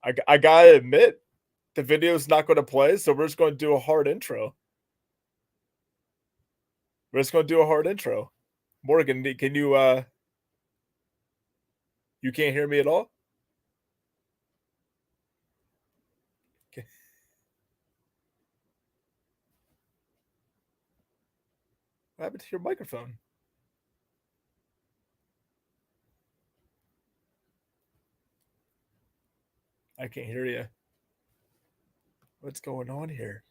I gotta admit, the video's not going to play, so we're just going to do a hard intro. We're just going to do a hard intro. Morgan, can you you can't hear me at all? Okay. What happened to your microphone? I can't hear you. What's going on here?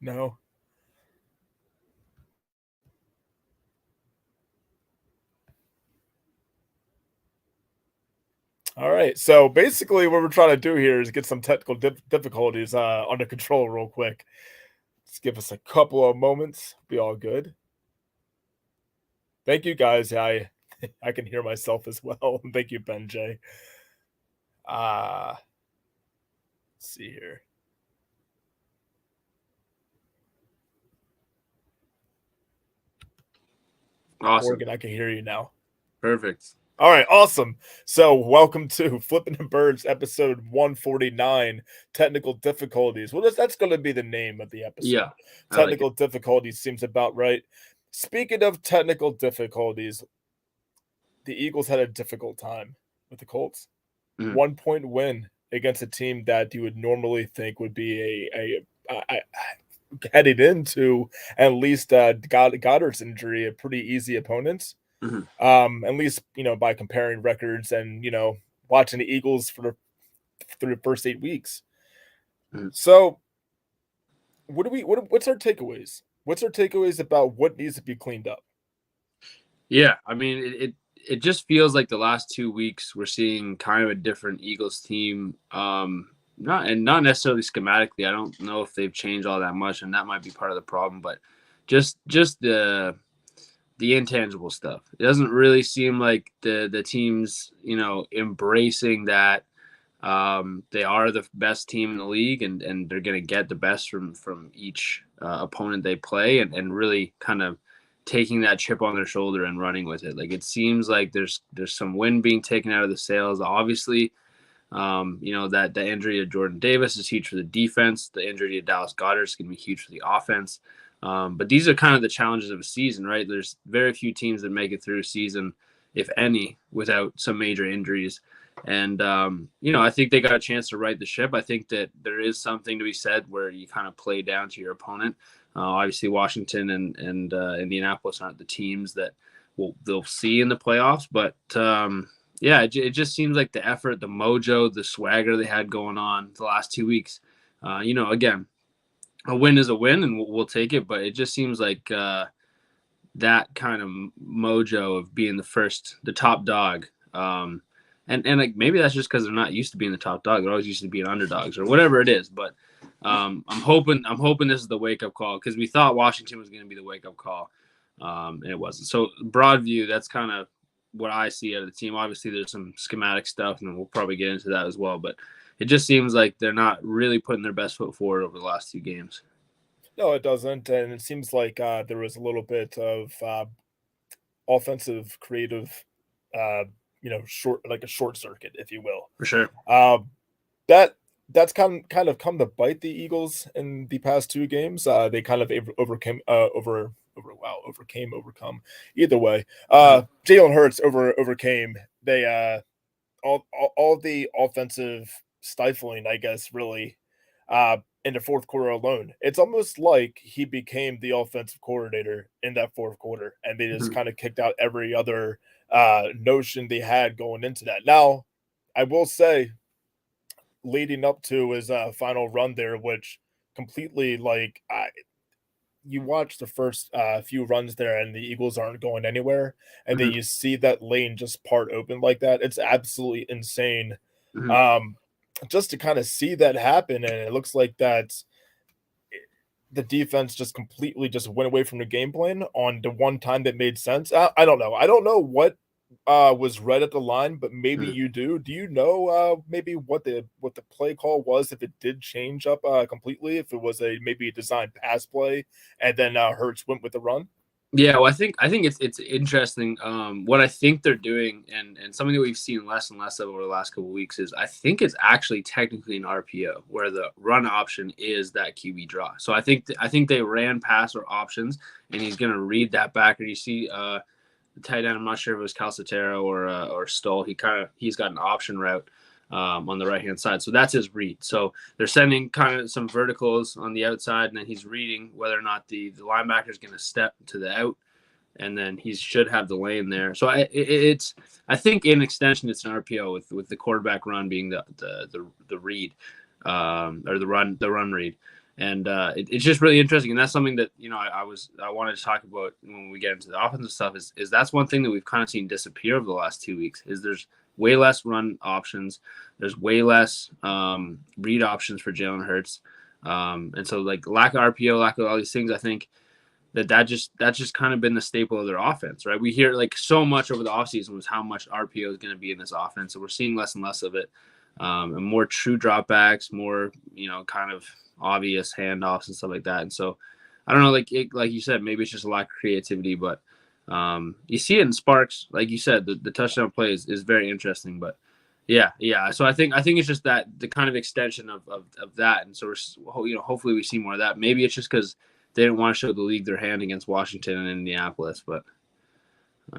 No. All right. So basically, what we're trying to do here is get some technical difficulties under control real quick. Just give us a couple of moments. Be all good. Thank you, guys. I can hear myself as well. Thank you, Ben J. Let's see here. Awesome. Morgan, I can hear you now. Perfect. All right, awesome. So, welcome to Flippin the Birds, episode 149, Technical Difficulties. Well, that's going to be the name of the episode. Yeah, Technical difficulties seems about right. Speaking of technical difficulties, the Eagles had a difficult time with the Colts. 1 point win against a team that you would normally think would be a headed into at least Goddard's injury, a pretty easy opponent. At least by comparing records and watching the Eagles through the first 8 weeks. So, what's our takeaways? What's our takeaways about what needs to be cleaned up? Yeah, I mean it just feels like the last 2 weeks we're seeing kind of a different Eagles team. Not necessarily schematically. I don't know if they've changed all that much, and that might be part of the problem. But just the intangible stuff. It doesn't really seem like the team's embracing that they are the best team in the league, and they're going to get the best from each opponent they play, and really kind of taking that chip on their shoulder and running with it. Like, it seems like there's some wind being taken out of the sails. Obviously, that the injury to Jordan Davis is huge for the defense. The injury to Dallas Goedert is going to be huge for the offense. But these are kind of the challenges of a season, right? There's very few teams that make it through a season, if any, without some major injuries. And, I think they got a chance to right the ship. I think that there is something to be said where you kind of play down to your opponent. Obviously, Washington and Indianapolis aren't the teams that they'll see in the playoffs. But, it just seems like the effort, the mojo, the swagger they had going on the last 2 weeks. Again, a win is a win, and we'll take it. But it just seems like that kind of mojo of being the top dog. And like, maybe that's just because they're not used to being the top dog. They're always used to being underdogs or whatever it is. But I'm hoping this is the wake up call, because we thought Washington was going to be the wake up call, and it wasn't. So, broad view, that's kind of what I see out of the team. Obviously, there's some schematic stuff, and we'll probably get into that as well. But it just seems like they're not really putting their best foot forward over the last 2 games. No, it doesn't, and it seems like there was a little bit of offensive, creative, a short circuit, if you will. For sure. That's kind of come to bite the Eagles in the past 2 games. They kind of overcome. Either way, Jalen Hurts overcame. They all the offensive stifling, I guess, really, in the fourth quarter alone. It's almost like he became the offensive coordinator in that fourth quarter, and they just kind of kicked out every other notion they had going into that. Now, I will say, leading up to his final run there, which completely, you watch the first few runs there, and the Eagles aren't going anywhere, and then you see that lane just part open like that. It's absolutely insane. Just to kind of see that happen, and it looks like that the defense just completely just went away from the game plan on the one time that made sense. I don't know. I don't know what was read at the line, but maybe you do. Do you know maybe what the play call was, if it did change up completely, if it was maybe a designed pass play and then Hurts went with the run? Yeah, well, I think it's interesting. What I think they're doing, and something that we've seen less and less of over the last couple of weeks is I think it's actually technically an RPO where the run option is that QB draw. So I think they ran pass or options, and he's going to read that back. Or you see the tight end. I'm not sure if it was Calcaterra or Stoll. He's got an option route on the right hand side, so that's his read. So they're sending kind of some verticals on the outside, and then he's reading whether or not the linebacker is going to step to the out, and then he should have the lane there. So I think in extension it's an RPO with the quarterback run being the read or the run read. And it's just really interesting, and that's something that I wanted to talk about when we get into the offensive stuff. Is that's one thing that we've kind of seen disappear over the last 2 weeks. Is there's way less run options, there's way less read options for Jalen Hurts, and so like lack of RPO, lack of all these things. I think that's just kind of been the staple of their offense, right? We hear like so much over the offseason was how much RPO is going to be in this offense, so we're seeing less and less of it, and more true dropbacks, more kind of obvious handoffs and stuff like that. And so I don't know, like you said, maybe it's just a lack of creativity, but you see it in sparks, like you said, the touchdown play is very interesting. But yeah. So I think it's just that the kind of extension of that, and so we're hopefully we see more of that. Maybe it's just because they didn't want to show the league their hand against Washington and Indianapolis. But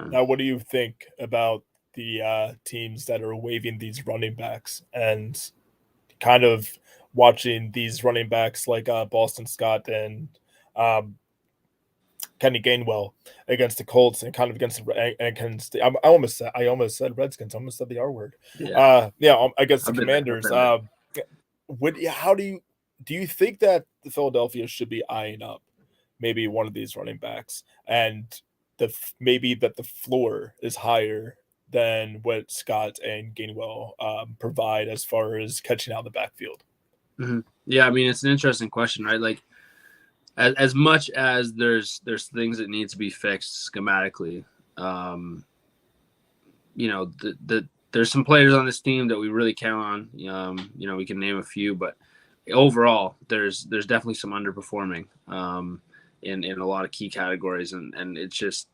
Now, what do you think about the teams that are waiving these running backs and kind of watching these running backs like Boston Scott and um, Kenny Gainwell against the Colts and kind of against I almost said Redskins. I almost said the R word. yeah, Against the I've been there. Commanders. How do you think that the Philadelphia should be eyeing up maybe one of these running backs and maybe that the floor is higher than what Scott and Gainwell provide as far as catching out the backfield? Mm-hmm. Yeah, I mean it's an interesting question, right? Like as much as there's things that need to be fixed schematically, um, there's some players on this team that we really count on. We can name a few, but overall, there's definitely some underperforming in a lot of key categories, and it's just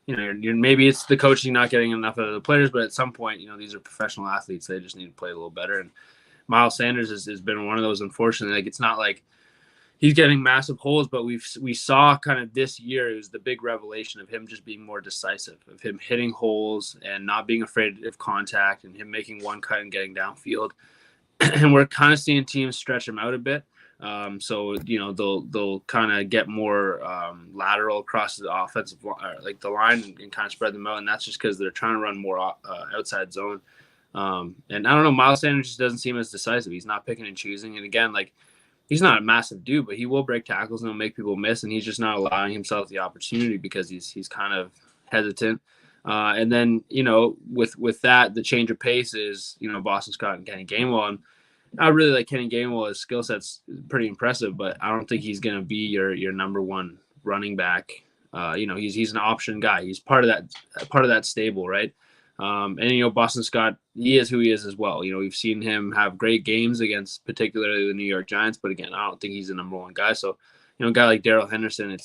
maybe it's the coaching not getting enough out of the players, but at some point, these are professional athletes; they just need to play a little better. And Miles Sanders has been one of those. Unfortunately, like it's not like he's getting massive holes, but we saw kind of this year it was the big revelation of him just being more decisive, of him hitting holes and not being afraid of contact, and him making one cut and getting downfield. And we're kind of seeing teams stretch him out a bit. So they'll kind of get more lateral across the offensive like the line, and kind of spread them out, and that's just because they're trying to run more outside zone. And I don't know, Miles Sanders just doesn't seem as decisive. He's not picking and choosing, and again, like he's not a massive dude, but he will break tackles and he'll make people miss, and he's just not allowing himself the opportunity because he's kind of hesitant. And then with that, the change of pace is Boston Scott and Kenny Gainwell. And I really like Kenny Gainwell. His skill set's pretty impressive, but I don't think he's going to be your number one running back. He's an option guy. He's part of that stable, right? And Boston Scott, he is who he is as well. We've seen him have great games against particularly the New York Giants, but again, I don't think he's the number one guy. So, a guy like Darrell Henderson,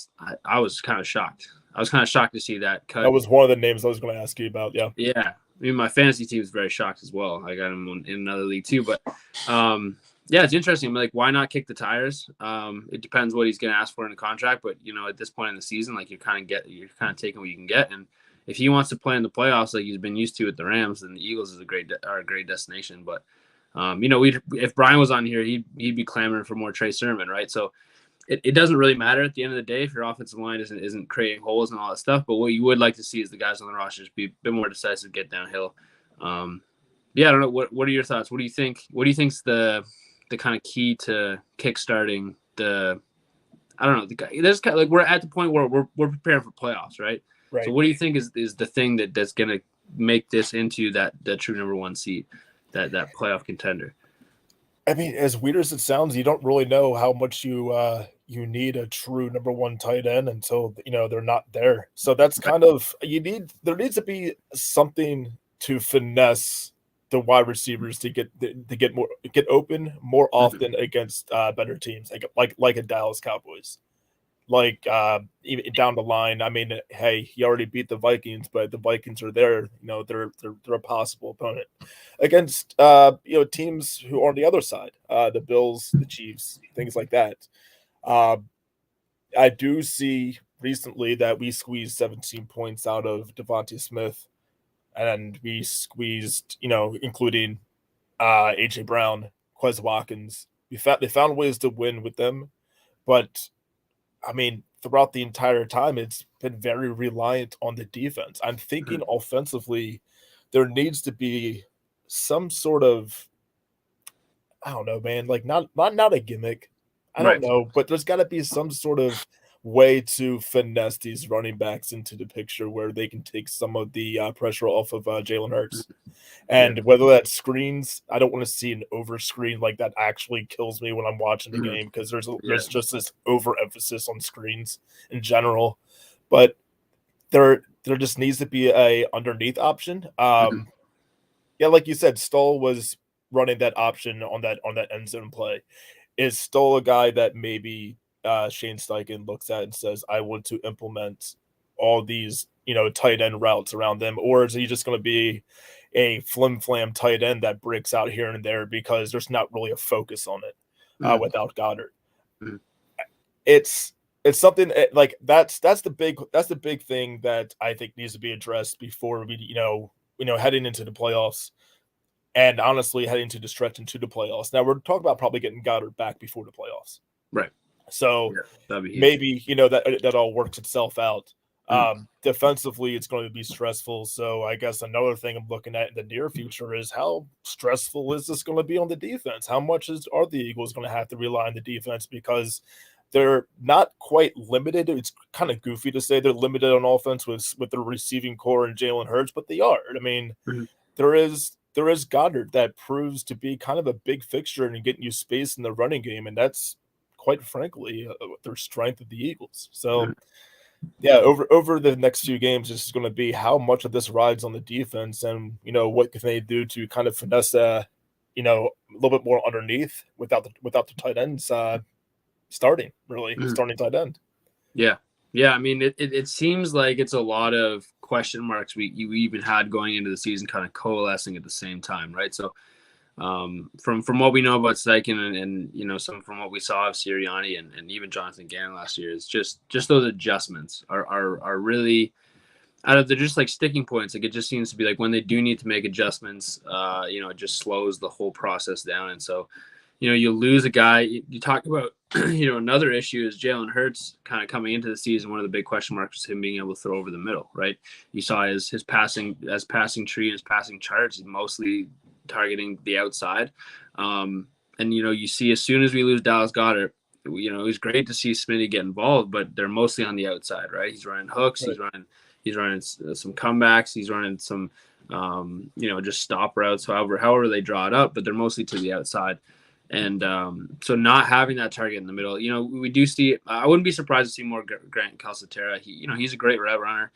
I was kind of shocked. I was kind of shocked to see that cut. That was one of the names I was going to ask you about. Yeah. Yeah. I mean, my fantasy team is very shocked as well. I got him in another league too, but yeah, it's interesting. Like, why not kick the tires? It depends what he's going to ask for in a contract, but at this point in the season, like you're kind of taking what you can get, and if he wants to play in the playoffs like he's been used to with the Rams, then the Eagles is a great destination. But if Brian was on here, he'd be clamoring for more Trey Sermon, right? So it doesn't really matter at the end of the day if your offensive line isn't creating holes and all that stuff. But what you would like to see is the guys on the roster just be a bit more decisive, get downhill. I don't know. What are your thoughts? What do you think? What do you think's the kind of key to kickstarting the? I don't know. There's kind of like we're at the point where we're preparing for playoffs, right? Right. So what do you think is the thing that's going to make this into that true number one seed, that playoff contender? I mean, as weird as it sounds, you don't really know how much you need a true number one tight end until they're not there. So that's kind of there needs to be something to finesse the wide receivers to get open more often against better teams like a Dallas Cowboys. like even down the line. I mean, hey, he already beat the Vikings, but the Vikings are there. They're a possible opponent against teams who are on the other side, the Bills, the Chiefs, things like that. Uh, I do see recently that we squeezed 17 points out of Devontae Smith, and we squeezed, including AJ Brown, Quez Watkins. They found ways to win with them, but I mean, throughout the entire time, it's been very reliant on the defense. I'm thinking offensively, there needs to be some sort of, I don't know, man, like not a gimmick. I don't Right. know, but there's got to be some sort of way to finesse these running backs into the picture where they can take some of the pressure off of Jalen Hurts. Yeah. And whether that's screens, I don't want to see an over screen like that actually kills me when I'm watching the game because there's just this overemphasis on screens in general. But there just needs to be a underneath option. Yeah, like you said, Stoll was running that option on that end zone play. Is Stoll a guy that maybe Shane Steichen looks at and says, I want to implement all these, tight end routes around them? Or is he just going to be a flim flam tight end that breaks out here and there because there's not really a focus on it without Goddard? It's something like that's the big thing that I think needs to be addressed before we, heading into the playoffs. And honestly, heading to the stretch into the playoffs. Now, we're talking about probably getting Goddard back before the playoffs. Right. So that'd be huge. maybe, that all works itself out. Defensively, it's going to be stressful. So I guess another thing I'm looking at in the near future is how stressful is this going to be on the defense? How much are the Eagles going to have to rely on the defense? Because they're not quite limited. It's kind of goofy to say they're limited on offense with the receiving core and Jalen Hurts, but they are. I mean, there is Goddard that proves to be kind of a big fixture in getting you space in the running game, and that's quite frankly their strength of the Eagles. So, yeah, over the next few games, this is going to be how much of this rides on the defense, and what can they do to kind of finesse, a little bit more underneath without the tight ends starting tight end. Yeah. I mean, it seems like it's a lot of question marks we even had going into the season kind of coalescing at the same time, right? So from what we know about Steichen and some from what we saw of Sirianni and even Jonathan Gannon last year, is just those adjustments are really out of the just like sticking points. Like it just seems to be like when they do need to make adjustments, it just slows the whole process down. And so you lose a guy. You talk about, another issue is Jalen Hurts kind of coming into the season. One of the big question marks is him being able to throw over the middle, right? You saw his passing tree and his passing charts, mostly targeting the outside. And, you see as soon as we lose Dallas Goedert, it was great to see Smitty get involved, but they're mostly on the outside, right? He's running hooks. Right. He's running some comebacks. He's running some, just stop routes, however they draw it up, but they're mostly to the outside. And so not having that target in the middle, we do see. I wouldn't be surprised to see more Grant Calcaterra. He's a great route runner.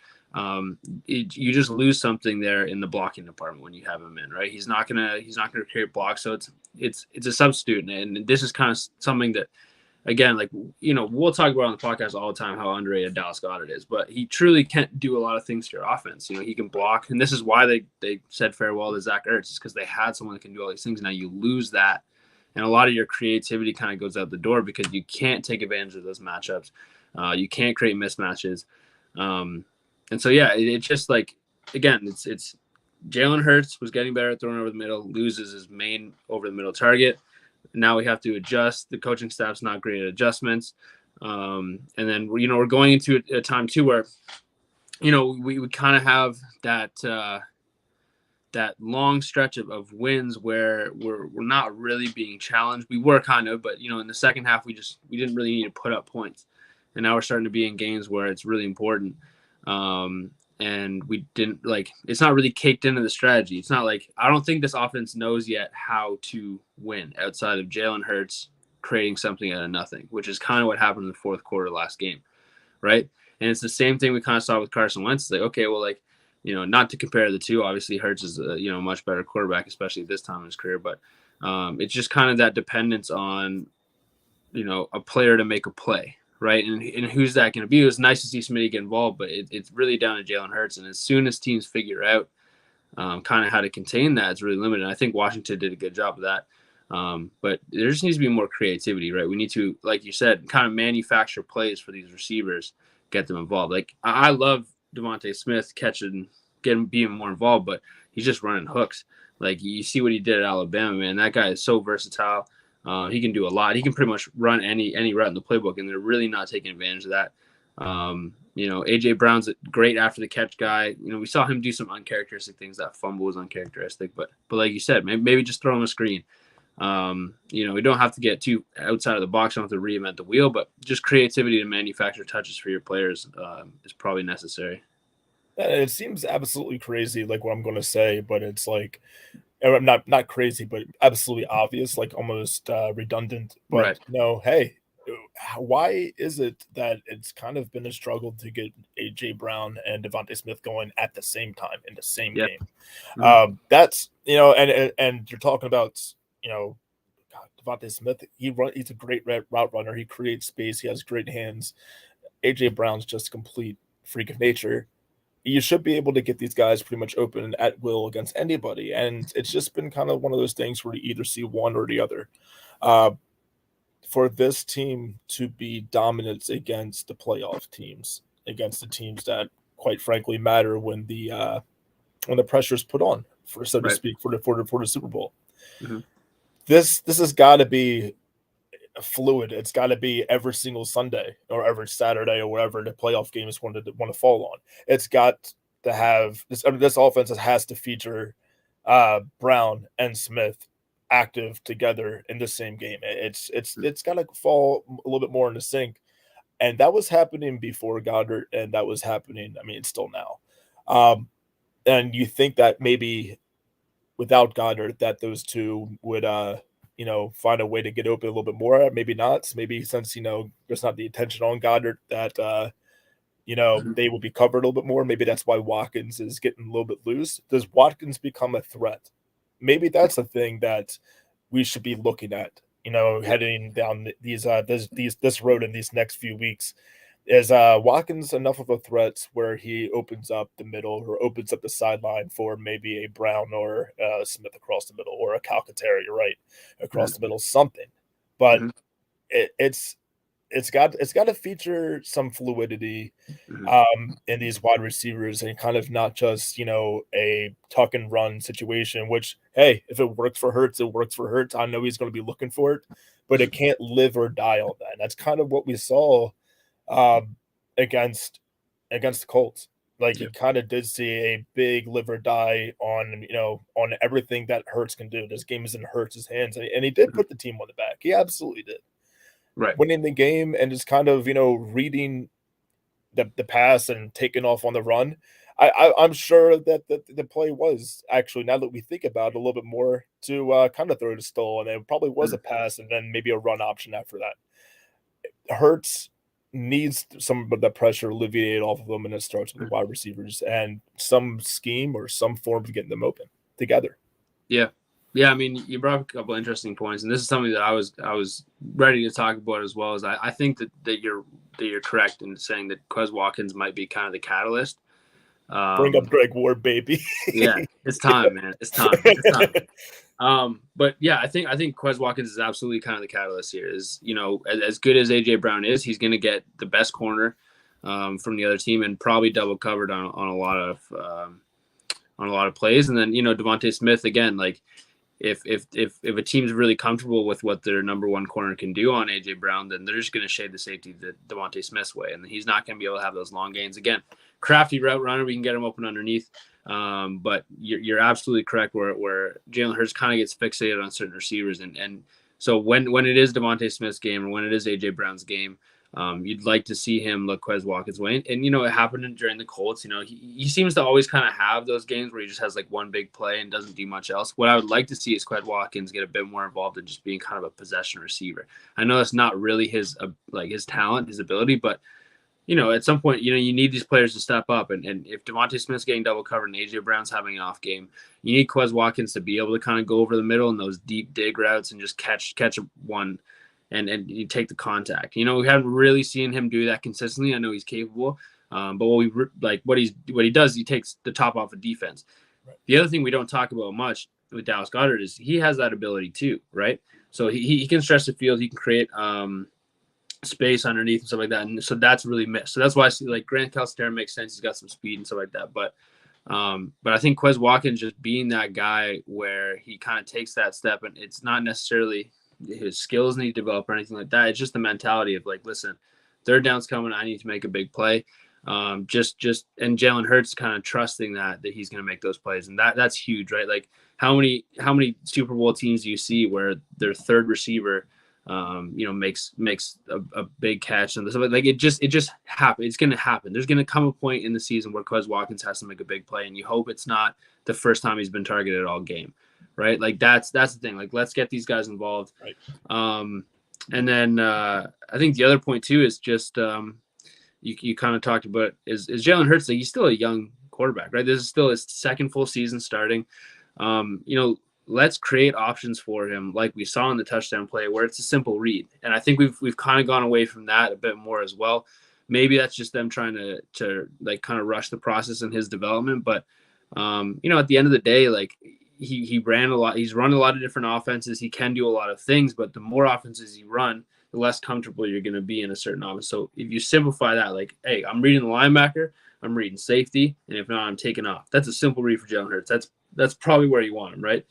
You just lose something there in the blocking department when you have him in, right? He's not gonna create blocks. So it's a substitute, and this is kind of something that, again, like we'll talk about on the podcast all the time how underrated Dallas Goedert is, but he truly can't do a lot of things to your offense. He can block, and this is why they said farewell to Zach Ertz, is because they had someone that can do all these things. Now you lose that. And a lot of your creativity kind of goes out the door because you can't take advantage of those matchups. You can't create mismatches. And so, yeah, it's just like, again, it's Jalen Hurts was getting better at throwing over the middle, loses his main over the middle target. Now we have to adjust. The coaching staff's not great at adjustments. And then, we're going into a time too where, we kind of have that long stretch of wins where we're not really being challenged. We were kind of, but in the second half we didn't really need to put up points, and now we're starting to be in games where it's really important. And we didn't it's not really caked into the strategy. It's not like, I don't think this offense knows yet how to win outside of Jalen Hurts creating something out of nothing, which is kind of what happened in the fourth quarter last game, right? And it's the same thing we kind of saw with Carson Wentz. It's like, okay, well, not to compare the two. Obviously, Hurts is a much better quarterback, especially at this time in his career. But it's just kind of that dependence on a player to make a play, right? And who's that going to be? It was nice to see Smitty get involved, but it's really down to Jalen Hurts. And as soon as teams figure out kind of how to contain that, it's really limited. And I think Washington did a good job of that. But there just needs to be more creativity, right? We need to, like you said, kind of manufacture plays for these receivers, get them involved. Like I love Devontae Smith being more involved, but he's just running hooks. Like you see what he did at Alabama, man. That guy is so versatile. He can do a lot. He can pretty much run any route in the playbook, and they're really not taking advantage of that. AJ Brown's a great after the catch guy. We saw him do some uncharacteristic things. That fumble was uncharacteristic, but like you said, maybe just throw him a screen. We don't have to get too outside of the box. Don't have to reinvent the wheel, but just creativity to manufacture touches for your players is probably necessary. It seems absolutely crazy, like what I'm going to say, but it's like not crazy, but absolutely obvious, like almost redundant. But Right. hey, why is it that it's kind of been a struggle to get AJ Brown and Devontae Smith going at the same time in the same Yeah. game? Mm-hmm. That's and you're talking about God, Devontae Smith. He's a great route runner. He creates space. He has great hands. AJ Brown's just a complete freak of nature. You should be able to get these guys pretty much open at will against anybody. And it's just been kind of one of those things where you either see one or the other. For this team to be dominant against the playoff teams, against the teams that, quite frankly, matter when the pressure is put on, so to speak, for the Super Bowl. Mm-hmm. This has got to be fluid. It's got to be every single Sunday or every Saturday or wherever the playoff games want to fall on. It's got to have this offense has to feature Brown and Smith active together in the same game. It's got to fall a little bit more in the sync, and that was happening before Goddard, and that was happening. I mean, it's still now. And you think that maybe without Goddard, that those two would find a way to get open a little bit more. Maybe not. Maybe since there's not the attention on Goddard that they will be covered a little bit more. Maybe that's why Watkins is getting a little bit loose. Does Watkins become a threat? Maybe that's a thing that we should be looking at. Heading down this road in these next few weeks. Is Watkins enough of a threat where he opens up the middle or opens up the sideline for maybe a Brown or Smith across the middle or a Calcaterra, you're right, across the middle, something. But it's got to feature some fluidity in these wide receivers and kind of not just a tuck and run situation. Which, hey, if it works for Hurts, it works for Hurts. I know he's going to be looking for it, but it can't live or die on that. And that's kind of what we saw against the Colts. Like you kind of did see a big live or die on everything that Hurts can do. This game is in Hurts' hands, and he did put the team on the back. He absolutely did. Right. Winning the game and just kind of reading the pass and taking off on the run. I'm sure that the play was actually, now that we think about it a little bit more, to kind of throw the stall, and it probably was a pass and then maybe a run option after that. Hurts needs some of the pressure alleviated off of them, and it starts with the wide receivers and some scheme or some form of getting them open together. Yeah. I mean, you brought up a couple of interesting points, and this is something that I was ready to talk about as well. As I think that you're correct in saying that Quez Watkins might be kind of the catalyst. Bring up Greg Ward, baby. Yeah, it's time, man. It's time. But yeah, I think Quez Watkins is absolutely kind of the catalyst here. Is as good as AJ Brown is, he's going to get the best corner from the other team and probably double covered on a lot of plays. And then Devontae Smith again, like if a team's really comfortable with what their number one corner can do on AJ Brown, then they're just going to shade the safety the Devontae Smith's way, and he's not going to be able to have those long gains again. Crafty route runner, we can get him open underneath. But you're absolutely correct where Jalen Hurts kind of gets fixated on certain receivers. And so when it is Devontae Smith's game or when it is AJ Brown's game, you'd like to see him look Quez Watkins' way. And it happened during the Colts. He seems to always kind of have those games where he just has like one big play and doesn't do much else. What I would like to see is Quez Watkins get a bit more involved in just being kind of a possession receiver. I know that's not really his talent, his ability, but at some point, you need these players to step up. And if Devontae Smith's getting double covered and AJ Brown's having an off game, you need Quez Watkins to be able to kind of go over the middle in those deep dig routes and just catch one and you take the contact. You know, we haven't really seen him do that consistently. I know he's capable, but what he does, he takes the top off of defense. Right. The other thing we don't talk about much with Dallas Goedert is he has that ability too, right? So he can stretch the field, he can create space underneath and stuff like that, and so that's really missed. So that's why I see like Grant Calcaterra makes sense. He's got some speed and stuff like that, but I think Quez Watkins just being that guy where he kind of takes that step, and it's not necessarily his skills need to develop or anything like that. It's just the mentality of like, listen, third down's coming, I need to make a big play. And Jalen Hurts kind of trusting that he's going to make those plays, and that's huge, right? Like how many Super Bowl teams do you see where their third receiver makes a big catch and stuff like it just happens. It's going to happen. There's going to come a point in the season where Quez Watkins has to make a big play, and you hope it's not the first time he's been targeted all game, right? Like that's the thing. Like let's get these guys involved. Right. And then I think the other point too is just you kind of talked about is Jalen Hurts. Like he's still a young quarterback, right? This is still his second full season starting. Let's create options for him like we saw in the touchdown play where it's a simple read. And I think we've kind of gone away from that a bit more as well. Maybe that's just them trying to like kind of rush the process in his development. But, at the end of the day, like he ran a lot. He's run a lot of different offenses. He can do a lot of things, but the more offenses you run, the less comfortable you're going to be in a certain offense. So if you simplify that, like, hey, I'm reading the linebacker, I'm reading safety, and if not, I'm taking off. That's a simple read for Jalen Hurts. That's probably where you want him, right?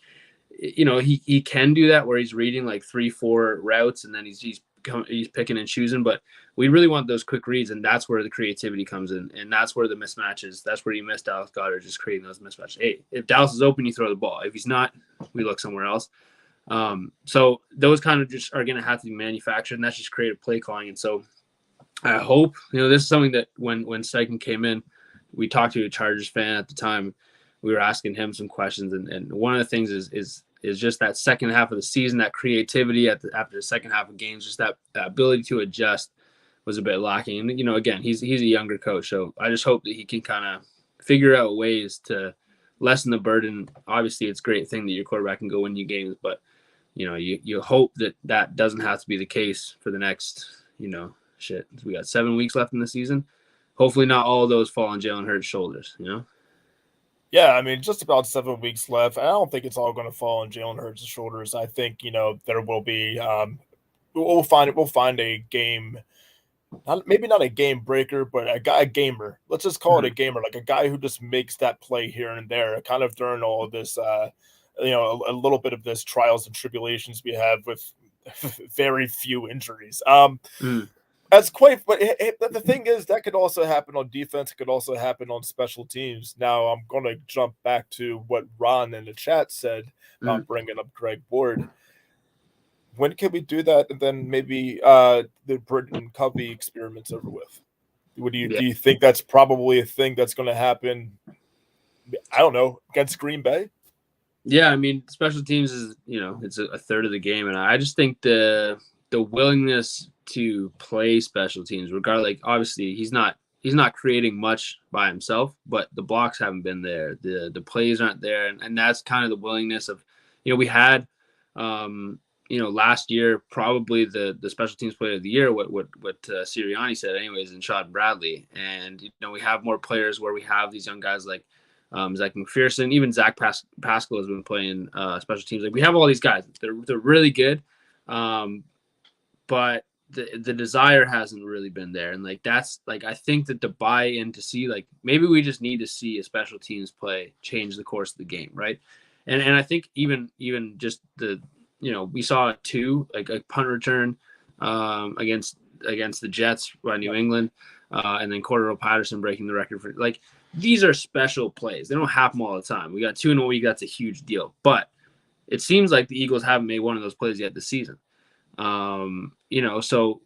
He can do that where he's reading like 3-4 routes and then he's picking and choosing, but we really want those quick reads, and that's where the creativity comes in, and that's where the mismatches. That's where you miss Dallas Goedert, just creating those mismatches. Hey, if Dallas is open, you throw the ball. If he's not, we look somewhere else. So those kind of just are going to have to be manufactured, and that's just creative play calling. And so I hope this is something that when Steichen came in, we talked to a Chargers fan at the time. We were asking him some questions, and one of the things is just that second half of the season, that creativity after the second half of games, just that ability to adjust was a bit lacking. And again, he's a younger coach, so I just hope that he can kind of figure out ways to lessen the burden. Obviously, it's a great thing that your quarterback can go win you games, but you hope that doesn't have to be the case for the next we got 7 weeks left in the season. Hopefully, not all of those fall on Jalen Hurts' shoulders. Yeah, I mean, just about 7 weeks left. I don't think it's all going to fall on Jalen Hurts' shoulders. I think there will be. We'll find a game. Maybe not a game breaker, but a gamer. Let's just call it a gamer, like a guy who just makes that play here and there, kind of during all of this. A little bit of this trials and tribulations we have with very few injuries. That's quite, but the thing is, that could also happen on defense. It could also happen on special teams. Now, I'm going to jump back to what Ron in the chat said about bringing up Greg Ward. When can we do that? And then maybe the Britton Covey experiment's over with. Do you think that's probably a thing that's going to happen? I don't know, against Green Bay? Yeah, I mean, special teams is it's a third of the game, and I just think the willingness to play special teams, regardless, like obviously he's not creating much by himself, but the blocks haven't been there, the plays aren't there, and that's kind of the willingness of we had last year probably the special teams player of the year, what Sirianni said anyways, and Sean Bradley, and we have more players where we have these young guys like Zach McPherson, even Zach Pascal has been playing special teams. Like we have all these guys, they're really good, but the desire hasn't really been there. And like that's like I think that the buy-in to see like maybe we just need to see a special teams play change the course of the game, right? And I think even just we saw two, like a punt return against the Jets by New England, and then Cordero Patterson breaking the record for like these are special plays. They don't happen all the time. We got 2 in a week. That's a huge deal. But it seems like the Eagles haven't made one of those plays yet this season. So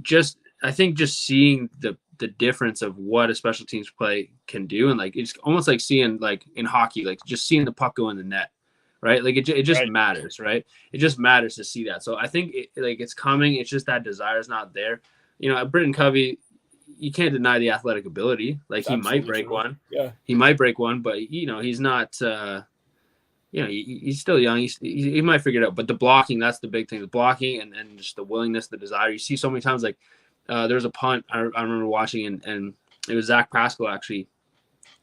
just I think just seeing the difference of what a special teams play can do, and like it's almost like seeing like in hockey, like just seeing the puck go in the net, right? Like it just matters, right? It just matters to see that. So I think it's coming. It's just that desire is not there. Britton Covey, you can't deny the athletic ability. Like he might break one. Yeah, he might break one, but he's not. he's still young. He might figure it out. But the blocking, that's the big thing. The blocking and just the willingness, the desire. You see so many times, like there was a punt I remember watching, and it was Zach Pascal actually.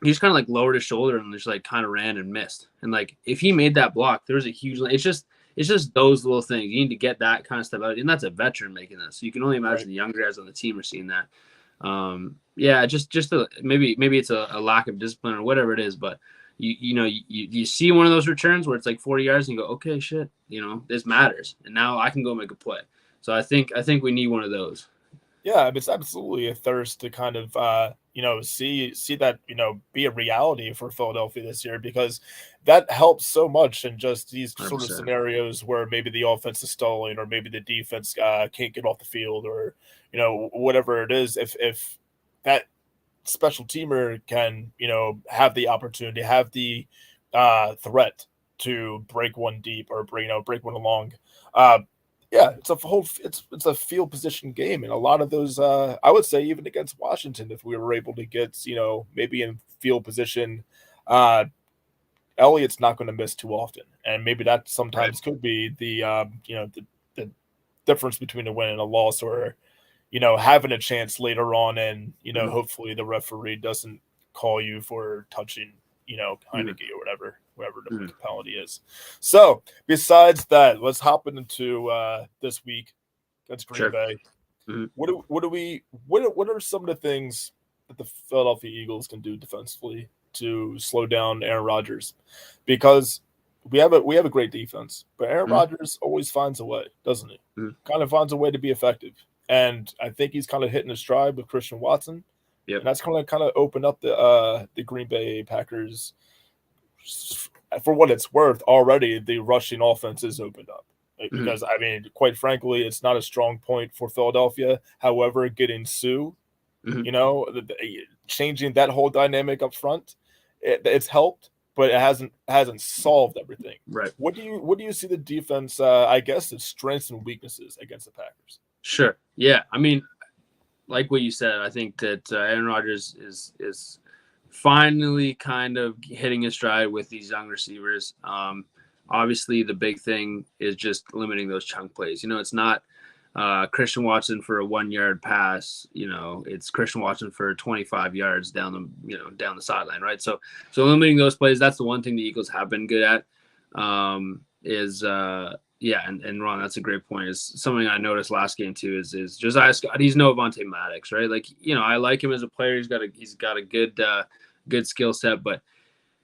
He just kind of like lowered his shoulder and just like kind of ran and missed. And like if he made that block, there was a huge. It's just those little things. You need to get that kind of stuff out, and that's a veteran making that. So you can only imagine Right. the younger guys on the team are seeing that. Yeah, maybe it's a lack of discipline or whatever it is, but you see one of those returns where it's like 40 yards and you go, okay, shit, this matters, and now I can go make a play. So I think we need one of those. Yeah, it's absolutely a thirst to kind of see that be a reality for Philadelphia this year, because that helps so much in just these sort of 100%. scenarios where maybe the offense is stalling or maybe the defense can't get off the field, or whatever it is. If that special teamer can have the opportunity, have the threat to break one deep or break one along. Uh, yeah, it's a field position game, and a lot of those I would say even against Washington, if we were able to get maybe in field position, uh, Elliott's not going to miss too often, and maybe that Right. sometimes could be the difference between a win and a loss, or having a chance later on, and Mm-hmm. hopefully the referee doesn't call you for touching Mm-hmm. Heineke or whatever the Mm-hmm. penalty is. So besides that, let's hop into this week against Green Sure. Bay. Mm-hmm. What are some of the things that the Philadelphia Eagles can do defensively to slow down Aaron Rodgers? Because we have a great defense, but Aaron Mm-hmm. Rodgers always finds a way, doesn't he? Mm-hmm. Kind of finds a way to be effective, and I think he's kind of hitting his stride with Christian Watson, Yep. and that's kind of opened up the Green Bay Packers. For what it's worth, already the rushing offense is opened up. Mm-hmm. Because I mean, quite frankly, it's not a strong point for Philadelphia. However, getting Sue, Mm-hmm. changing that whole dynamic up front, it's helped, but it hasn't solved everything. Right. What do you see the defense? I guess its strengths and weaknesses against the Packers. Sure. Yeah. I mean, like what you said, I think that Aaron Rodgers is finally kind of hitting his stride with these young receivers. Obviously, the big thing is just limiting those chunk plays. It's not Christian Watson for a 1 yard pass. It's Christian Watson for 25 yards down the sideline, right? So limiting those plays. That's the one thing the Eagles have been good at. Is Yeah, and Ron, that's a great point. Is something I noticed last game too. Is Josiah Scott? He's no Avonte Maddox, right? Like I like him as a player. He's got a good skill set, but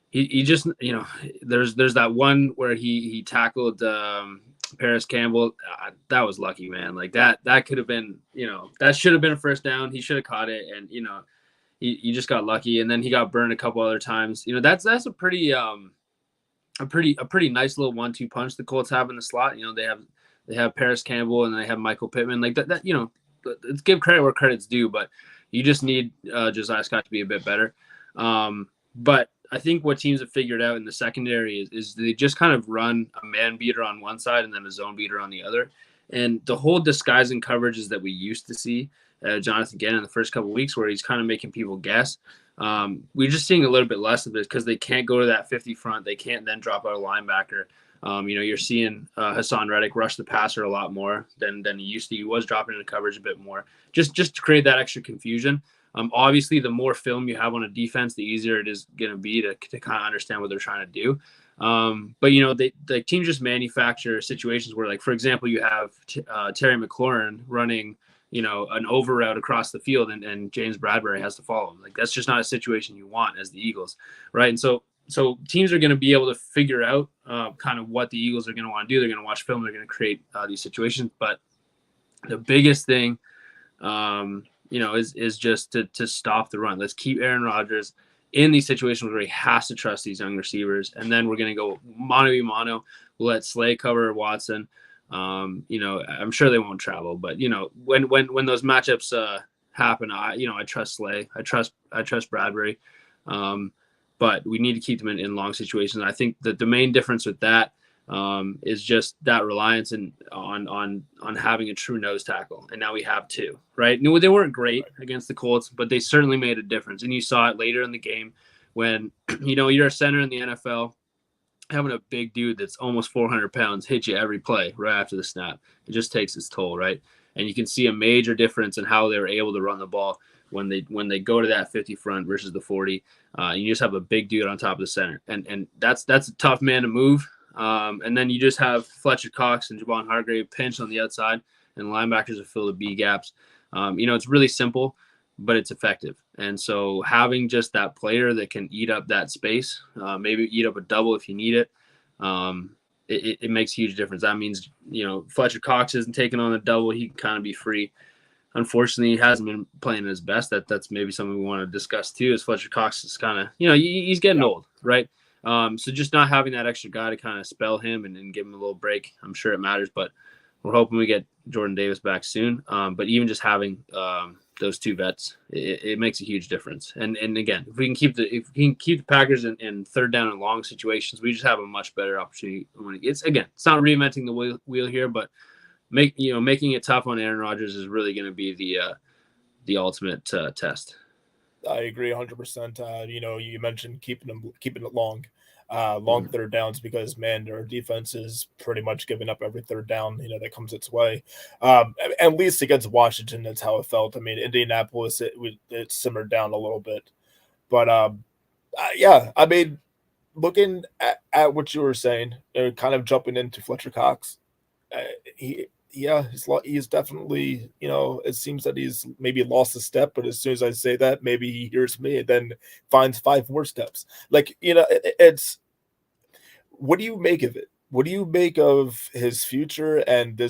he just there's that one where he tackled Paris Campbell. That was lucky, man. Like that could have been that should have been a first down. He should have caught it, and he just got lucky, and then he got burned a couple other times. That's a pretty nice little 1-2 punch the Colts have in the slot. They have Paris Campbell and they have Michael Pittman. Like that let's give credit where credit's due, but you just need Josiah Scott to be a bit better. But I think what teams have figured out in the secondary is they just kind of run a man beater on one side and then a zone beater on the other. And the whole disguising coverages that we used to see Jonathan Gannon in the first couple of weeks, where he's kind of making people guess. We're just seeing a little bit less of this because they can't go to that 50 front. They can't then drop out a linebacker. You're seeing Hassan Reddick rush the passer a lot more than he used to. He was dropping into coverage a bit more, just to create that extra confusion. Obviously, the more film you have on a defense, the easier it is going to be to kind of understand what they're trying to do. But the teams just manufacture situations where, like, for example, you have Terry McLaurin running an over route across the field, and James Bradbury has to follow him. Like, that's just not a situation you want as the Eagles, right? And so teams are going to be able to figure out kind of what the Eagles are going to want to do. They're going to watch film. They're going to create these situations. But the biggest thing, is just to stop the run. Let's keep Aaron Rodgers in these situations where he has to trust these young receivers, and then we're going to go mano a mano. We'll let Slay cover Watson. I'm sure they won't travel, but when those matchups happen, I trust Slay. I trust Bradbury. But we need to keep them in long situations. I think that the main difference with that is just that reliance on having a true nose tackle, and now we have two. Right? No, they weren't great against the Colts, but they certainly made a difference, and you saw it later in the game when you're a center in the NFL. having a big dude that's almost 400 pounds hit you every play right after the snap. It just takes its toll, right? And you can see a major difference in how they were able to run the ball when they go to that 50 front versus the 40. You just have a big dude on top of the center, and that's a tough man to move. And then you just have Fletcher Cox and Javon Hargrave pinch on the outside, and the linebackers will fill the B gaps. It's really simple, but it's effective. And so having just that player that can eat up that space, maybe eat up a double if you need it, it makes a huge difference. That means, Fletcher Cox isn't taking on a double. He can kind of be free. Unfortunately, he hasn't been playing his best. That's maybe something we want to discuss too, is Fletcher Cox is kind of, he's getting old, right? So just not having that extra guy to kind of spell him and give him a little break, I'm sure it matters, but we're hoping we get Jordan Davis back soon. But even just having those two vets, it makes a huge difference. And again, if we can keep the Packers in third down and long situations, we just have a much better opportunity. It's not reinventing the wheel here, but making it tough on Aaron Rodgers is really going to be the ultimate test. I agree 100%. You mentioned keeping it long. Third downs, because man, their defense is pretty much giving up every third down that comes its way. At least against Washington, that's how it felt. I mean, Indianapolis, it simmered down a little bit, but yeah, I mean, looking at what you were saying, kind of jumping into Fletcher Cox, he's definitely, it seems that he's maybe lost a step, but as soon as I say that, maybe he hears me and then finds 5 more steps. Like, it's, what do you make of it? What do you make of his future and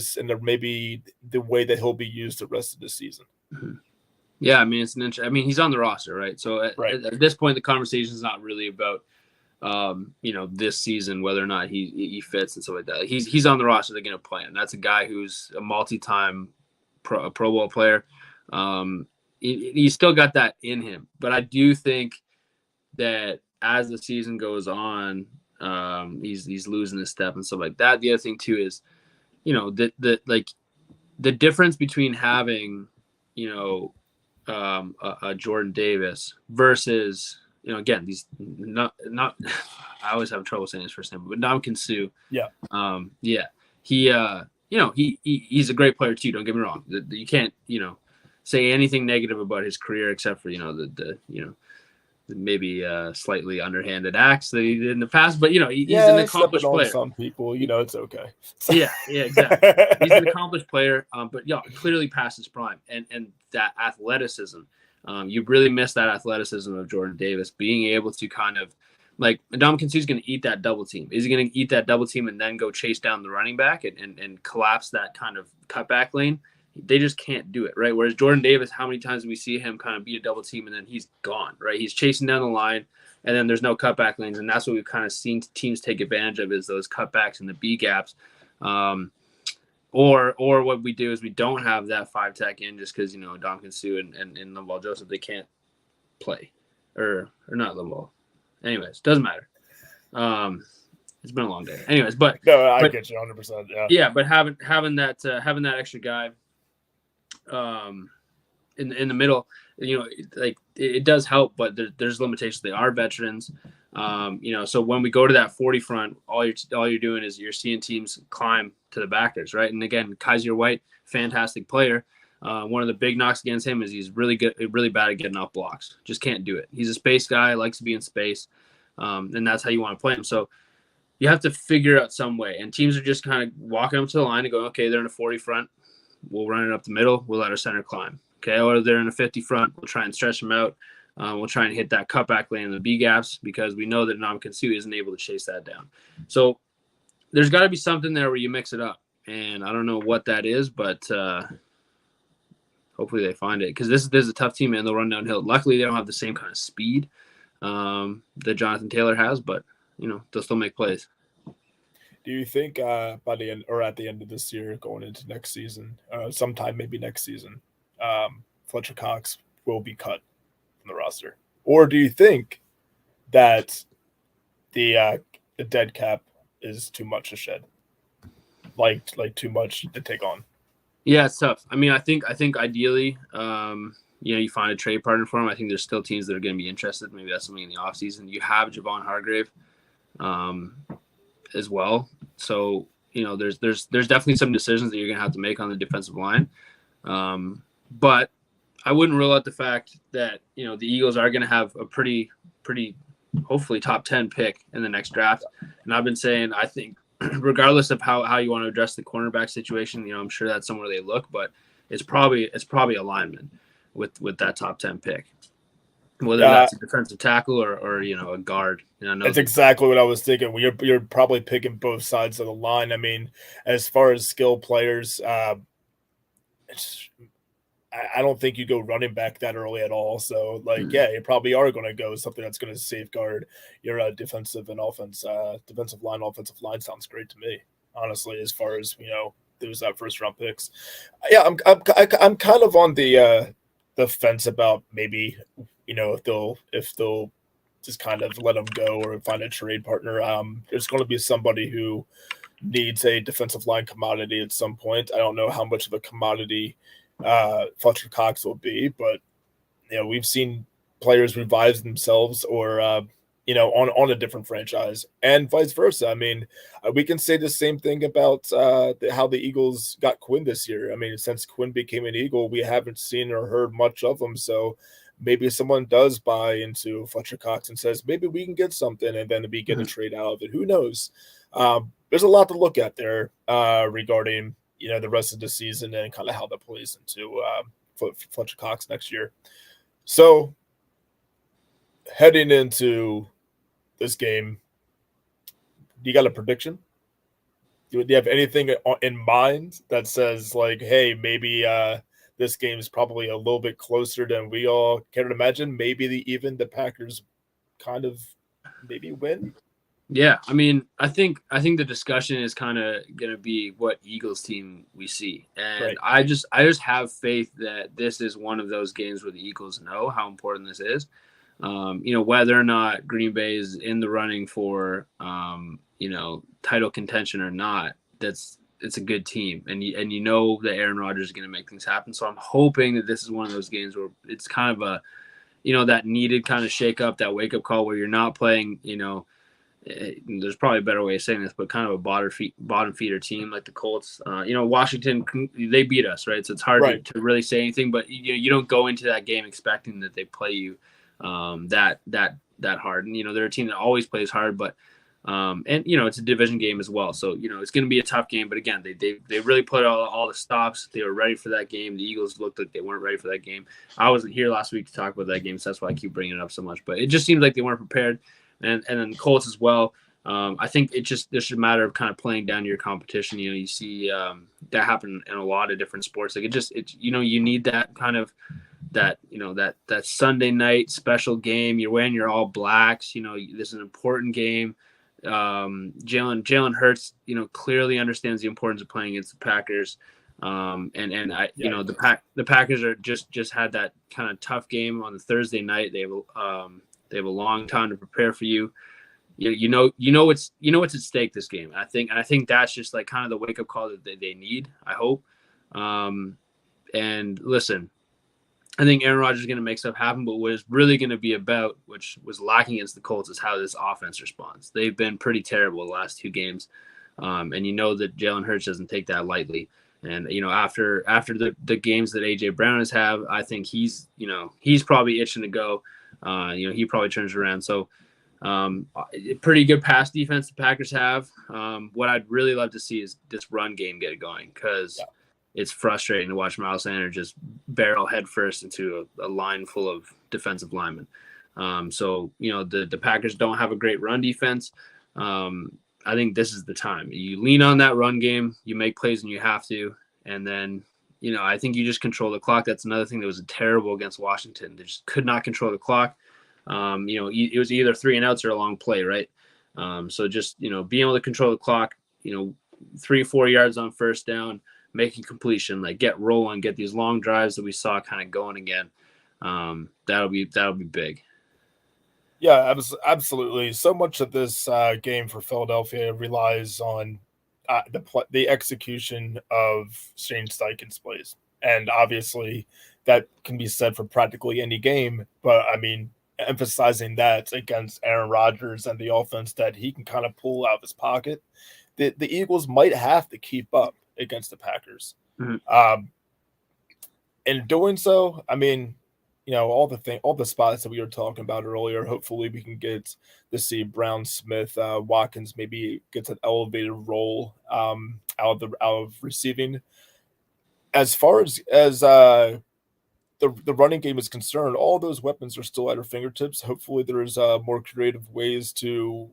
maybe the way that he'll be used the rest of the season? Mm-hmm. Yeah, I mean, he's on the roster, right? So at this point, the conversation is not really about, this season, whether or not he fits and stuff like that. He's on the roster. They're going to play him. That's a guy who's a multi-time Pro Bowl player. He's still got that in him, but I do think that as the season goes on, he's losing his step and stuff like that. The other thing too is, the difference between having, a Jordan Davis versus, again, these not I always have trouble saying his first name, but Ndamukong Suh. Yeah. He's a great player too. Don't get me wrong. You can't, say anything negative about his career except for, maybe slightly underhanded acts that he did in the past, but he's an accomplished player. Some people, it's okay. yeah, exactly. He's an accomplished player, but clearly past his prime, and that athleticism. You really miss that athleticism of Jordan Davis being able to kind of, like, Ndamukong Suh is going to eat that double team. Is he going to eat that double team and then go chase down the running back and collapse that kind of cutback lane? They just can't do it, right? Whereas Jordan Davis, how many times do we see him kind of beat a double team and then he's gone, right? He's chasing down the line and then there's no cutback lanes. And that's what we've kind of seen teams take advantage of, is those cutbacks and the B gaps. Or what we do is we don't have that 5 tech in just because, Ndamukong Suh and Linval Joseph, they can't play. Or not Linval. Anyways, doesn't matter. It's been a long day. Anyways, but I get you 100%. Yeah. Yeah, but having that extra guy in the middle, it does help, but there's limitations. They are veterans. So when we go to that 40 front, all you're doing is you're seeing teams climb to the backers, right? And again, Kaiser White, fantastic player. One of the big knocks against him is he's really bad at getting off blocks. Just can't do it. He's a space guy, likes to be in space, and that's how you want to play him. So you have to figure out some way. And teams are just kind of walking up to the line and going, okay, they're in a 40 front. We'll run it up the middle. We'll let our center climb. Okay, or they're in a 50 front. We'll try and stretch them out. We'll try and hit that cutback lane in the B gaps because we know that Ndamukong Suh isn't able to chase that down. So there's got to be something there where you mix it up. And I don't know what that is, but hopefully they find it, because this is a tough team, and they'll run downhill. Luckily, they don't have the same kind of speed that Jonathan Taylor has, but they'll still make plays. Do you think by the end or at the end of this year, going into next season, sometime maybe next season, Fletcher Cox will be cut from the roster, or do you think that the dead cap is too much to shed, like too much to take on? Yeah, it's tough. I mean, I think ideally, you find a trade partner for him. I think there's still teams that are going to be interested. Maybe that's something in the offseason. You have Javon Hargrave. as well. So there's definitely some decisions that you're gonna have to make on the defensive line. But I wouldn't rule out the fact that the Eagles are gonna have a pretty hopefully top 10 pick in the next draft. And I've been saying I think regardless of how you want to address the cornerback situation, I'm sure that's somewhere they look, but it's probably a lineman with that top 10 pick. Whether that's a defensive tackle or a guard. That's exactly what I was thinking. You're probably picking both sides of the line. I mean, as far as skill players, I don't think you go running back that early at all. So, you probably are going to go something that's going to safeguard your defensive offensive line sounds great to me, honestly. As far as those first round picks, yeah, I'm kind of on the fence about maybe if they'll just kind of let them go or find a trade partner. There's going to be somebody who needs a defensive line commodity at some point. I don't know how much of a commodity Fletcher Cox will be, but we've seen players revive themselves or on a different franchise and vice versa. I mean, we can say the same thing about how the Eagles got Quinn this year. I mean, since Quinn became an Eagle, we haven't seen or heard much of him. So maybe someone does buy into Fletcher Cox and says, maybe we can get something and then we get a trade out of it. Who knows? There's a lot to look at there regarding, the rest of the season and kind of how that plays into Fletcher Cox next year. So heading into this game, do you got a prediction? Do you have anything in mind that says hey, maybe this game is probably a little bit closer than we all can imagine? Maybe the Packers kind of maybe win. Yeah, I mean, I think the discussion is kind of going to be what Eagles team we see, and right. I just have faith that this is one of those games where the Eagles know how important this is. Whether or not Green Bay is in the running for title contention or not, it's a good team, and that Aaron Rodgers is going to make things happen. So I'm hoping that this is one of those games where it's kind of a that needed kind of shake up, that wake up call where you're not playing there's probably a better way of saying this, but kind of a bottom feeder team like the Colts. Washington, they beat us, right? So it's hard to really say anything, but you don't go into that game expecting that they play you that hard. And they're a team that always plays hard, but it's a division game as well. So it's going to be a tough game. But again, they really put all the stops. They were ready for that game. The Eagles looked like they weren't ready for that game. I wasn't here last week to talk about that game, so that's why I keep bringing it up so much. But it just seems like they weren't prepared. And then the Colts as well. I think it's just a matter of kind of playing down to your competition. You see that happen in a lot of different sports. Like you need that kind of that Sunday night special game. You're wearing your all blacks. This is an important game. Jalen Hurts, clearly understands the importance of playing against the Packers. The Packers are just had that kind of tough game on the Thursday night. They have a long time to prepare for you. What's at stake this game. I think that's just like kind of the wake up call that they need. I hope. And listen, I think Aaron Rodgers is going to make stuff happen. But what it's really going to be about, which was lacking against the Colts, is how this offense responds. They've been pretty terrible the last two games, and that Jalen Hurts doesn't take that lightly. And after the games that AJ Brown has had, I think he's probably itching to go. He probably turns around. So pretty good pass defense the Packers have. What I'd really love to see is this run game get going, because it's frustrating to watch Miles Sanders just barrel headfirst into a line full of defensive linemen. The Packers don't have a great run defense. I think this is the time. You lean on that run game, you make plays when you have to, and then I think you just control the clock. That's another thing that was terrible against Washington. They just could not control the clock. It was either 3 and outs or a long play, right? So just being able to control the clock, 3-4 yards on first down, making completion, get rolling, get these long drives that we saw kind of going again. That'll be big. Yeah, absolutely. So much of this game for Philadelphia relies on the execution of Shane Steichen's plays. And obviously that can be said for practically any game. But I mean, emphasizing that against Aaron Rodgers and the offense that he can kind of pull out of his pocket, the Eagles might have to keep up against the Packers. Mm-hmm. In doing so, I mean, all the spots that we were talking about earlier. Hopefully, we can get to see Brown, Smith, Watkins maybe gets an elevated role out of receiving. As far as the running game is concerned, all those weapons are still at our fingertips. Hopefully, there's more creative ways to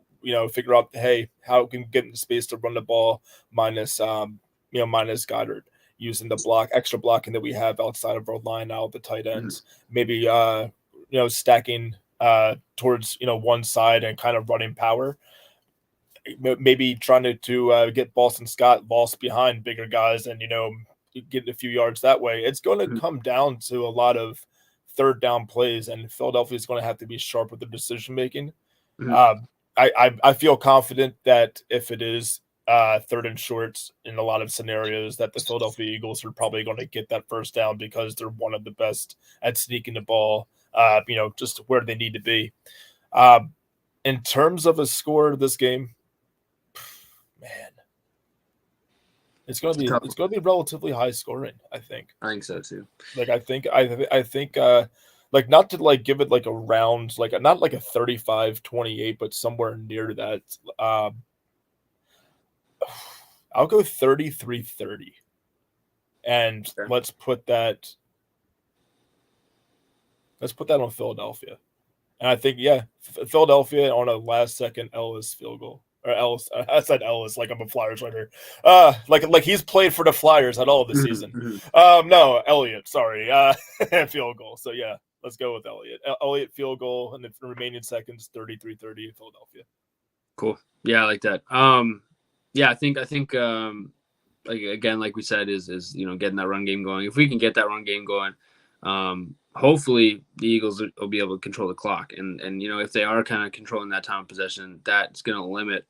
figure out, hey, how can we get into space to run the ball minus Goddard, using the extra blocking that we have outside of our line out the tight ends. Maybe stacking towards one side and kind of running power. Maybe trying to get Boston Scott lost behind bigger guys and get a few yards that way. It's going to come down to a lot of third down plays, and Philadelphia is going to have to be sharp with their decision making. I feel confident that if it is third and shorts in a lot of scenarios, that the Philadelphia Eagles are probably going to get that first down because they're one of the best at sneaking the ball, just where they need to be. In terms of a score of this game, man, it's going to be relatively high scoring. I think So too. Like I think like not to like give it like a round, like not like a 35-28, but somewhere near that. I'll go 33-30. And let's put that on Philadelphia. And I think, Philadelphia on a last-second Ellis field goal. Or Ellis, I said Ellis like I'm a Flyers writer. Like he's played for the Flyers at all this season. No, Elliott, sorry. Field goal. So, yeah, let's go with Elliott. Elliott field goal, and the remaining seconds, 33-30 Philadelphia. Cool. Yeah, I like that. I think like again, like we said, is getting that run game going. If we can get that run game going, hopefully the Eagles will be able to control the clock. And if they are kind of controlling that time of possession, that's going to limit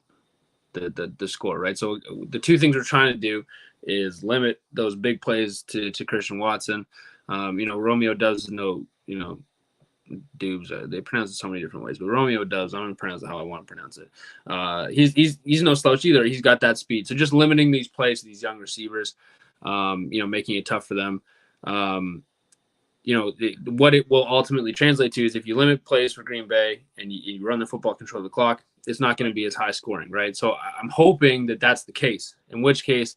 the score, right? So the two things we're trying to do is limit those big plays to Christian Watson. Romeo does know, Dubes. They pronounce it so many different ways, but Romeo does. I'm going to pronounce it how I want to pronounce it. He's no slouch either. He's got that speed. So just limiting these plays to these young receivers, making it tough for them. What it will ultimately translate to is if you limit plays for Green Bay and you run the football, control the clock, it's not going to be as high scoring, right? So I'm hoping that that's the case, in which case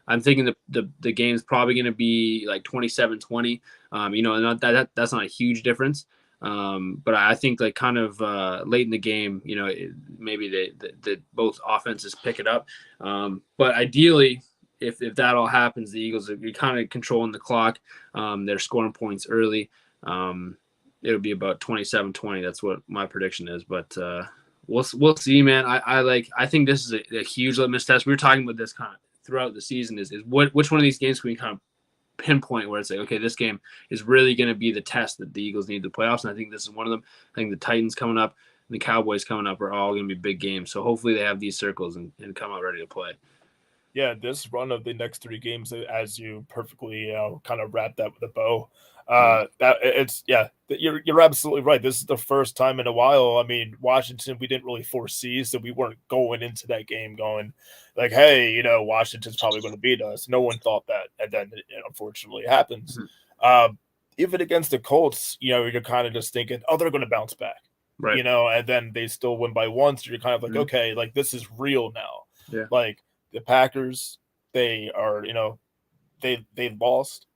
I'm thinking the game's probably going to be like 27-20, and that's not a huge difference. But I think like kind of late in the game, maybe the both offenses pick it up. But ideally, if that all happens, the Eagles are kind of controlling the clock. They're scoring points early. It'll be about 27-20. That's what my prediction is. But we'll see, man. I think this is a huge litmus test. We were talking about this kind of throughout the season. Is which one of these games can we kind of pinpoint where it's like, okay, this game is really going to be the test that the Eagles need to playoffs, and I think this is one of them. I think the Titans coming up and the Cowboys coming up are all going to be big games. So hopefully they have these circles and come out ready to play. Yeah, this run of the next three games, as you perfectly kind of wrap that with a bow. You're absolutely right. This is the first time in a while. I mean, Washington, we didn't really foresee, so we weren't going into that game going like, hey, Washington's probably going to beat us. No one thought that, and then it unfortunately happens. Even against the Colts, you're kind of just thinking, oh, they're going to bounce back, right? And then they still win by one, so you're kind of like, okay, like this is real now. Yeah. Like the Packers, they are, they lost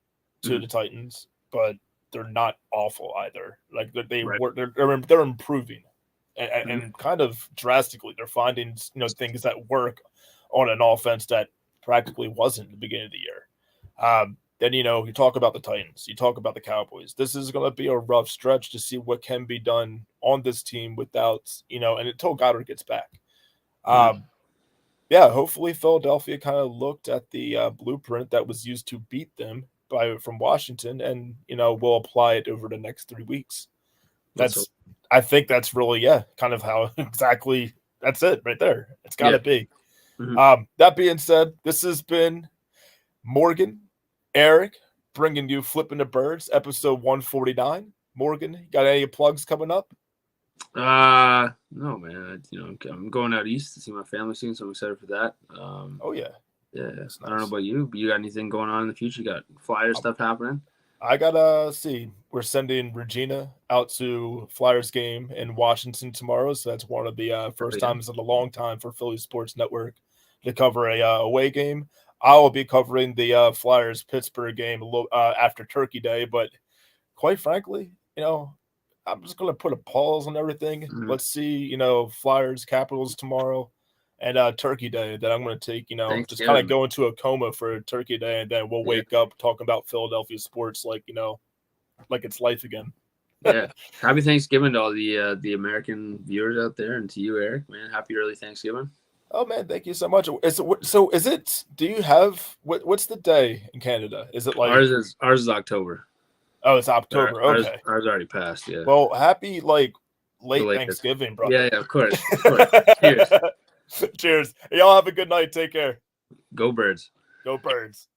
to the Titans, but they're not awful either. Like they're improving, and kind of drastically. They're finding things that work on an offense that practically wasn't at the beginning of the year. Then you talk about the Titans, you talk about the Cowboys. This is going to be a rough stretch to see what can be done on this team without and until Goddard gets back. Yeah, hopefully Philadelphia kind of looked at the blueprint that was used to beat them from Washington, and we'll apply it over the next 3 weeks. I think that's really kind of how exactly that's it right there. It's got to be. That being said, this has been Morgan, Eric, bringing you Flippin the Birds, episode 149. Morgan, you got any plugs coming up? No, man. I'm going out east to see my family soon, so I'm excited for that. Oh yeah, Yeah. that's I don't know nice. about you, but you got anything going on in the future? You got flyer Um, stuff happening? I gotta see. We're sending Regina out to Flyers game in Washington tomorrow, so that's one of the Oh, first yeah. times in a long time for Philly Sports Network to cover a away game. I will be covering the Flyers Pittsburgh game a little after Turkey Day, but quite frankly, I'm just gonna put a pause on everything. Mhm. Let's see, Flyers Capitals tomorrow and Turkey Day. Then I'm gonna take, just kind of Thanksgiving. go into a coma for Turkey Day, and then we'll Yeah. wake up talking about Philadelphia sports like like it's life again. Yeah. Happy Thanksgiving to all the American viewers out there, and to you, Eric. Man, happy early Thanksgiving. Oh man, thank you so much. So is it? Do you have what's the day in Canada? Is it like? Ours is October. Oh, it's October. Okay. Ours already passed. Yeah. Well, happy like late Belated. Thanksgiving, Yeah. brother. Yeah. Of course. Of course. Cheers. Cheers. Y'all have a good night. Take care. Go Birds. Go Birds.